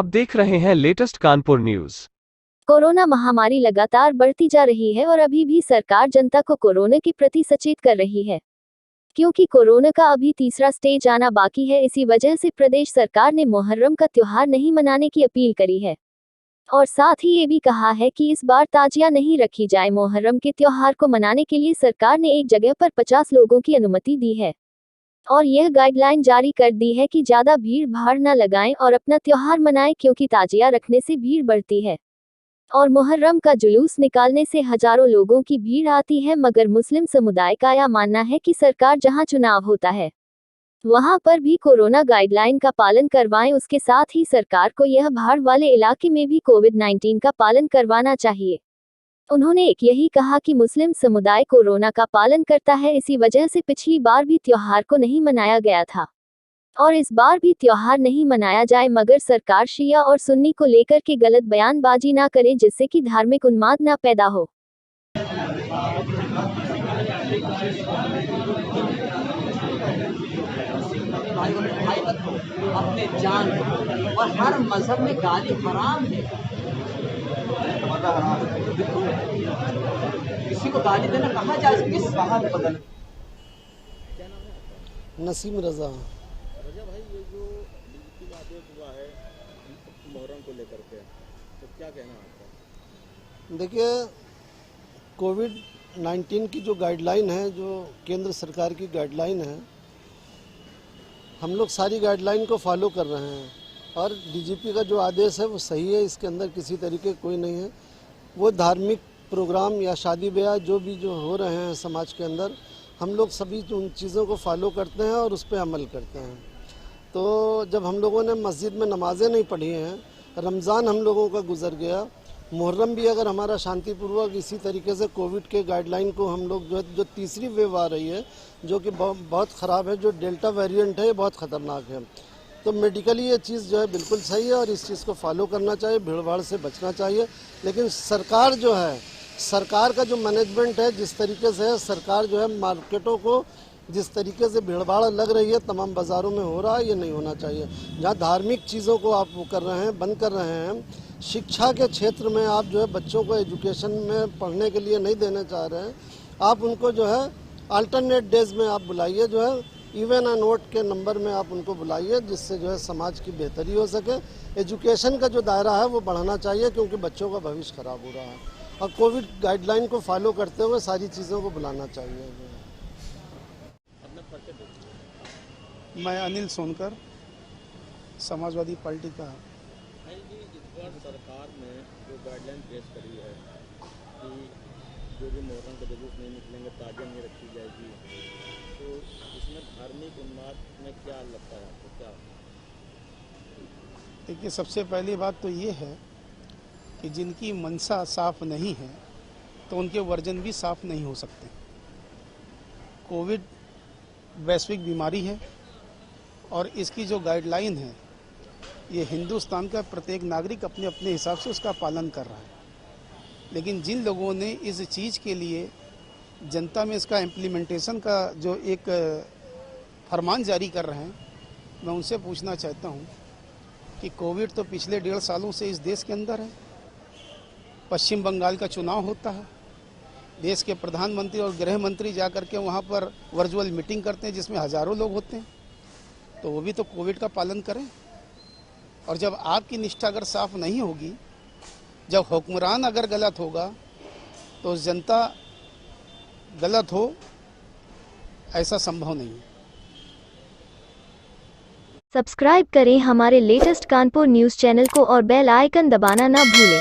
आप देख रहे हैं लेटेस्ट कानपुर न्यूज। कोरोना महामारी लगातार बढ़ती जा रही है और अभी भी सरकार जनता को कोरोना के प्रति सचेत कर रही है, क्योंकि कोरोना का अभी तीसरा स्टेज आना बाकी है। इसी वजह से प्रदेश सरकार ने मुहर्रम का त्योहार नहीं मनाने की अपील करी है और साथ ही ये भी कहा है कि इस बार ताजिया नहीं रखी जाए। मुहर्रम के त्योहार को मनाने के लिए सरकार ने एक जगह पर 50 लोगों की अनुमति दी है और यह गाइडलाइन जारी कर दी है कि ज्यादा भीड़ भाड़ न लगाएं और अपना त्योहार मनाएं, क्योंकि ताजिया रखने से भीड़ बढ़ती है और मुहर्रम का जुलूस निकालने से हजारों लोगों की भीड़ आती है। मगर मुस्लिम समुदाय का यह मानना है कि सरकार जहां चुनाव होता है वहां पर भी कोरोना गाइडलाइन का पालन करवाएं। उसके साथ ही सरकार को यह भाड़ वाले इलाके में भी कोविड-19 का पालन करवाना चाहिए। उन्होंने यही कहा कि मुस्लिम समुदाय कोरोना का पालन करता है, इसी वजह से पिछली बार भी त्योहार को नहीं मनाया गया था और इस बार भी त्योहार नहीं मनाया जाए। मगर सरकार शिया और सुन्नी को लेकर के गलत बयानबाजी ना करे, जिससे कि धार्मिक उन्माद ना पैदा हो। अपने जान और हर मजहब में गाली हराम है। किसी को गाली देना कहा जा किस बाहर बदल। नसीम रजा। रजा भाई, ये जो बीजेपी का आदेश हुआ है मुहर्रम को लेकर के, तो क्या कहना है आपका? देखिए, कोविड-19 की जो गाइडलाइन है, जो केंद्र सरकार की गाइडलाइन है, हम लोग सारी गाइडलाइन को फॉलो कर रहे हैं और डीजीपी का जो आदेश है वो सही है। इसके अंदर किसी तरीके कोई नहीं है। वो धार्मिक प्रोग्राम या शादी ब्याह जो हो रहे हैं समाज के अंदर, हम लोग सभी उन चीज़ों को फॉलो करते हैं और उस पर अमल करते हैं। तो जब हम लोगों ने मस्जिद में नमाज़ें नहीं पढ़ी हैं, रमज़ान हम लोगों का गुजर गया, मुहर्रम भी अगर हमारा शांतिपूर्वक इसी तरीके से कोविड के गाइडलाइन को हम लोग जो तीसरी वेव आ रही है, जो कि बहुत ख़राब है, जो डेल्टा वेरिएंट है, ये बहुत ख़तरनाक है। तो मेडिकली ये चीज़ जो है बिल्कुल सही है और इस चीज़ को फॉलो करना चाहिए, भीड़ भाड़ से बचना चाहिए। लेकिन सरकार जो है, सरकार का जो मैनेजमेंट है, जिस तरीके से है, सरकार जो है मार्केटों को जिस तरीके से भीड़ भाड़ लग रही है तमाम बाज़ारों में हो रहा है, ये नहीं होना चाहिए। जहाँ धार्मिक चीज़ों को आप वो कर रहे हैं, बंद कर रहे हैं, शिक्षा के क्षेत्र में आप जो है बच्चों को एजुकेशन में पढ़ने के लिए नहीं देने चाह रहे हैं, आप उनको जो है अल्टरनेट डेज में आप बुलाइए, जो है इवन एंड ओड के नंबर में आप उनको बुलाइए, जिससे जो है समाज की बेहतरी हो सके। एजुकेशन का जो दायरा है वो बढ़ाना चाहिए, क्योंकि बच्चों का भविष्य खराब हो रहा है और कोविड गाइडलाइन को फॉलो करते हुए सारी चीज़ों को बुलाना चाहिए। मैं अनिल सोनकर, समाजवादी पार्टी का। इस बार सरकार ने जो गाइडलाइन पेश करी है कि जो भी मुहर्रम के जुलूस नहीं निकलेंगे, ताजिया नहीं रखी जाएगी, तो इसमें धार्मिक उन्माद में क्या लगता है आपको? क्या देखिए, सबसे पहली बात तो ये है कि जिनकी मनसा साफ नहीं है तो उनके वर्जन भी साफ नहीं हो सकते। कोविड वैश्विक बीमारी है और इसकी जो गाइडलाइन है, ये हिंदुस्तान का प्रत्येक नागरिक अपने अपने हिसाब से उसका पालन कर रहा है। लेकिन जिन लोगों ने इस चीज़ के लिए जनता में इसका इम्प्लीमेंटेशन का जो एक फरमान जारी कर रहे हैं, मैं उनसे पूछना चाहता हूँ कि कोविड तो पिछले 1.5 सालों से इस देश के अंदर है। पश्चिम बंगाल का चुनाव होता है, देश के प्रधानमंत्री और गृह मंत्री जा कर के वहाँ पर वर्चुअल मीटिंग करते हैं जिसमें हज़ारों लोग होते हैं, तो वो भी तो कोविड का पालन करें। और जब आपकी निष्ठा अगर साफ नहीं होगी, जब हुक्मरान अगर गलत होगा तो जनता गलत हो, ऐसा संभव नहीं है। सब्सक्राइब करें हमारे लेटेस्ट कानपुर न्यूज़ चैनल को और बेल आइकन दबाना ना भूलें।